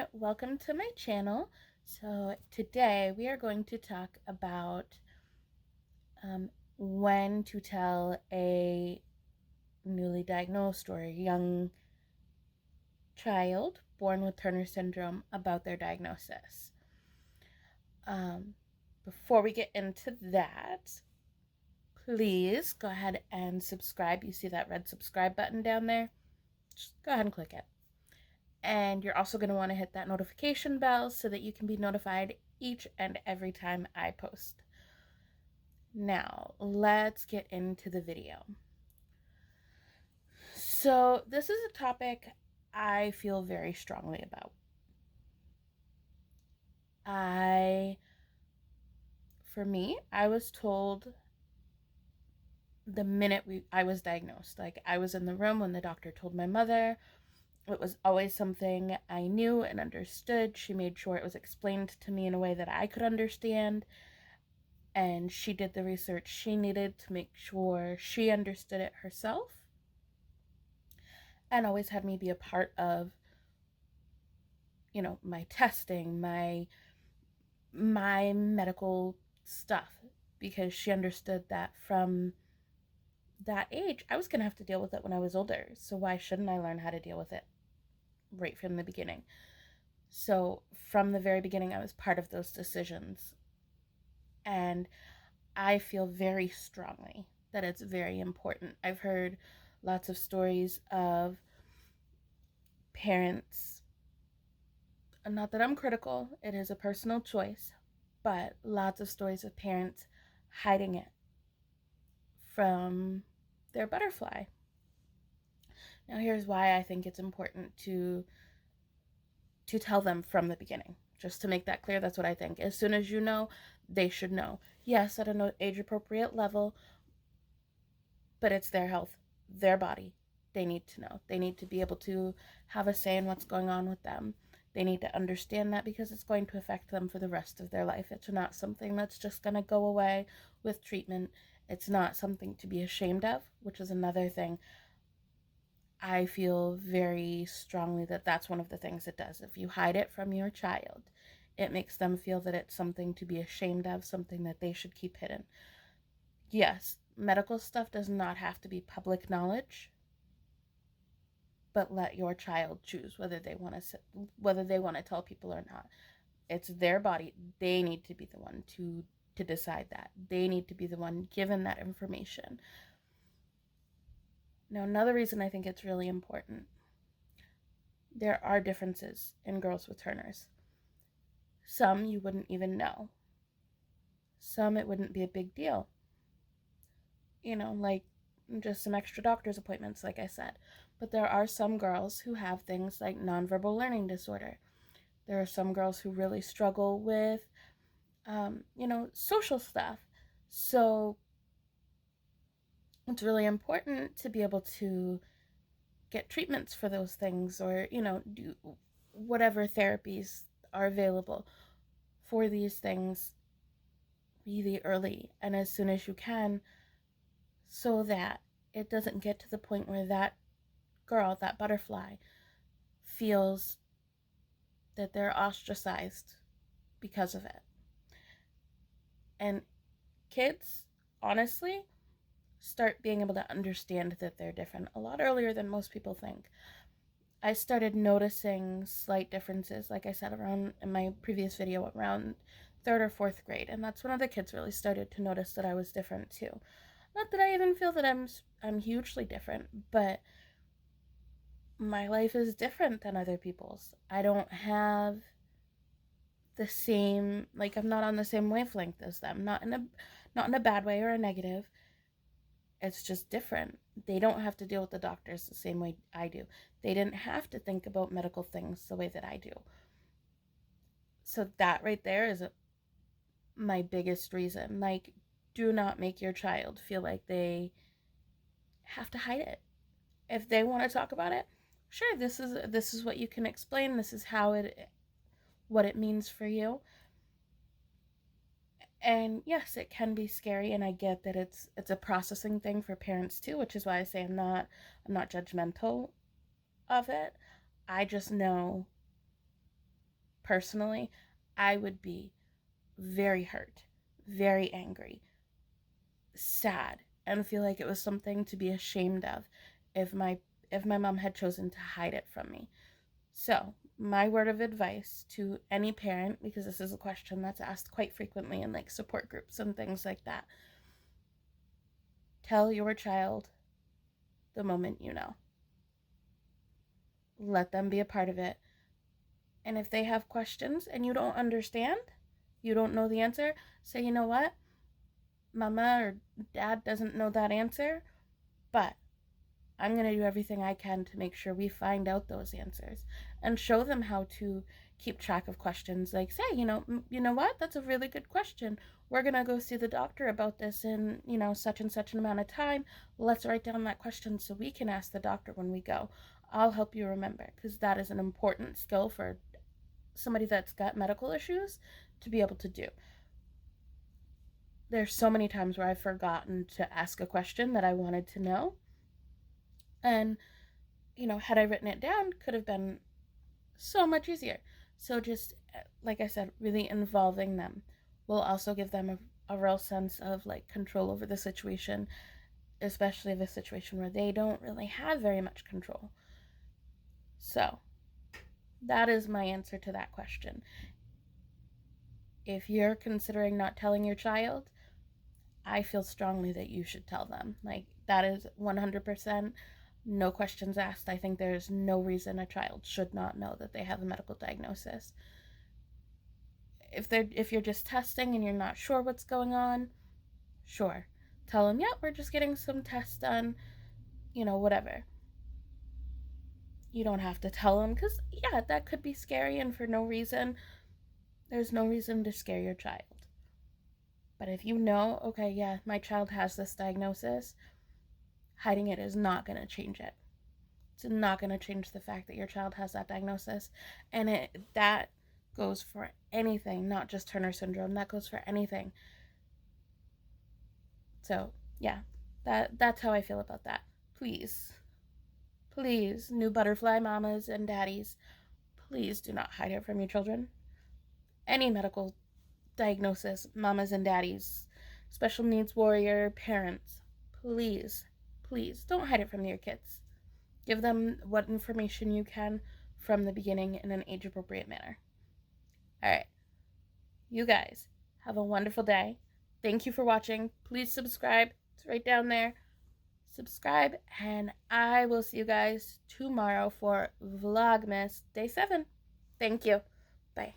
everyone, welcome to my channel. So today we are going to talk about when to tell a newly diagnosed or a young child born with Turner syndrome about their diagnosis. Um, Before we get into that, please go ahead and subscribe. You see that red subscribe button down there? Just go ahead and click it. And you're also going to want to hit that notification bell so that you can be notified each and every time I post. Now, let's get into the video. So, this is a topic I feel very strongly about. For me, I was told the minute I was diagnosed. Like, I was in the room when the doctor told my mother. It was always something I knew and understood. She made sure it was explained to me in a way that I could understand. And she did the research she needed to make sure she understood it herself, and always had me be a part of, my testing, my medical stuff, because she understood that from that age I was going to have to deal with it when I was older. So why shouldn't I learn how to deal with it right from the beginning? So from the very beginning I was part of those decisions, and I feel very strongly that it's very important. I've heard lots of stories of parents, not that I'm critical, it is a personal choice, but lots of stories of parents hiding it from their butterfly. Now, here's why I think it's important to tell them from the beginning. Just to make that clear, that's what I think. As soon as you know, they should know. Yes, at an age appropriate level, but it's their health, their body. They need to know. They need to be able to have a say in what's going on with them. They need to understand that, because it's going to affect them for the rest of their life. It's not something that's just going to go away with treatment. It's not something to be ashamed of, which is another thing. I feel very strongly that that's one of the things it does. If you hide it from your child, it makes them feel that it's something to be ashamed of, something that they should keep hidden. Yes, medical stuff does not have to be public knowledge, but let your child choose whether they want to tell people or not. It's their body. They need to be the one to decide that. They need to be the one given that information. Now, another reason I think it's really important, there are differences in girls with Turners. Some you wouldn't even know. Some it wouldn't be a big deal. Like just some extra doctor's appointments, like I said. But there are some girls who have things like nonverbal learning disorder. There are some girls who really struggle with, social stuff. So it's really important to be able to get treatments for those things, or, do whatever therapies are available for these things really early and as soon as you can, so that it doesn't get to the point where that girl, that butterfly, feels that they're ostracized because of it. And kids, honestly, start being able to understand that they're different a lot earlier than most people think. I started noticing slight differences, like I said, around in my previous video, around third or fourth grade, and that's when other kids really started to notice that I was different too. Not that I even feel that I'm hugely different, but my life is different than other people's. I don't have the same, like, I'm not on the same wavelength as them, not in a bad way or a negative. It's just different. They don't have to deal with the doctors the same way I do. They didn't have to think about medical things the way that I do. So that right there is my biggest reason. Like, do not make your child feel like they have to hide it. If they want to talk about it, sure, this is what you can explain. This is what it means for you. And yes, it can be scary, and I get that it's a processing thing for parents too, which is why I say I'm not judgmental of it. I just know personally, I would be very hurt, very angry, sad, and feel like it was something to be ashamed of if my mom had chosen to hide it from me. So, my word of advice to any parent, because this is a question that's asked quite frequently in like support groups and things like that, tell your child the moment you know. Let them be a part of it. And if they have questions and you don't understand, you don't know the answer, say, you know what? Mama or dad doesn't know that answer, but I'm going to do everything I can to make sure we find out those answers and show them how to keep track of questions. Like, say, you know what? That's a really good question. We're going to go see the doctor about this in, such and such an amount of time. Let's write down that question so we can ask the doctor when we go. I'll help you remember, because that is an important skill for somebody that's got medical issues to be able to do. There's so many times where I've forgotten to ask a question that I wanted to know. And, had I written it down, could have been so much easier. So just, like I said, really involving them will also give them a real sense of like control over the situation, especially the situation where they don't really have very much control. So that is my answer to that question. If you're considering not telling your child, I feel strongly that you should tell them. Like, that is 100%, no questions asked. I think there's no reason a child should not know that they have a medical diagnosis. If you're just testing and you're not sure what's going on, sure, tell them, yeah, we're just getting some tests done, whatever. You don't have to tell them, because yeah, that could be scary, and for no reason. There's no reason to scare your child. But if you know, okay, yeah, my child has this diagnosis, hiding it is not going to change it. It's not going to change the fact that your child has that diagnosis. And that goes for anything, not just Turner syndrome. That goes for anything. So, yeah, that's how I feel about that. Please, please, new butterfly mamas and daddies, please do not hide it from your children. Any medical diagnosis, mamas and daddies, special needs warrior parents, please, please don't hide it from your kids. Give them what information you can from the beginning in an age appropriate manner. All right, you guys have a wonderful day. Thank you for watching. Please subscribe. It's right down there. Subscribe, and I will see you guys tomorrow for Vlogmas Day 7. Thank you. Bye.